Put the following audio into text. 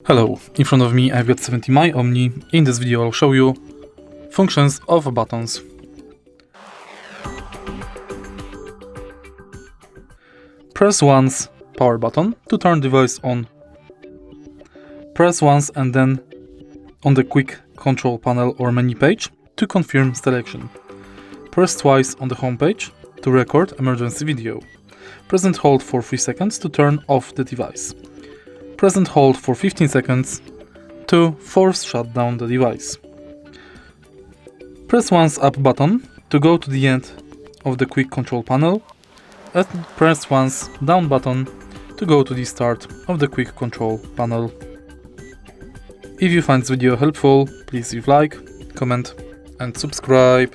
Hello, in front of me I've got 70 my Omni. In this video I'll show you functions of buttons. Press once power button to turn device on. Press once and then on the quick control panel or menu page to confirm selection. Press twice on the home page to record emergency video. Press and hold for 3 seconds to turn off the device. Press and hold for 15 seconds to force shut down the device. Press once up button to go to the end of the quick control panel and press once down button to go to the start of the quick control panel. If you find this video helpful, please leave like, comment and subscribe.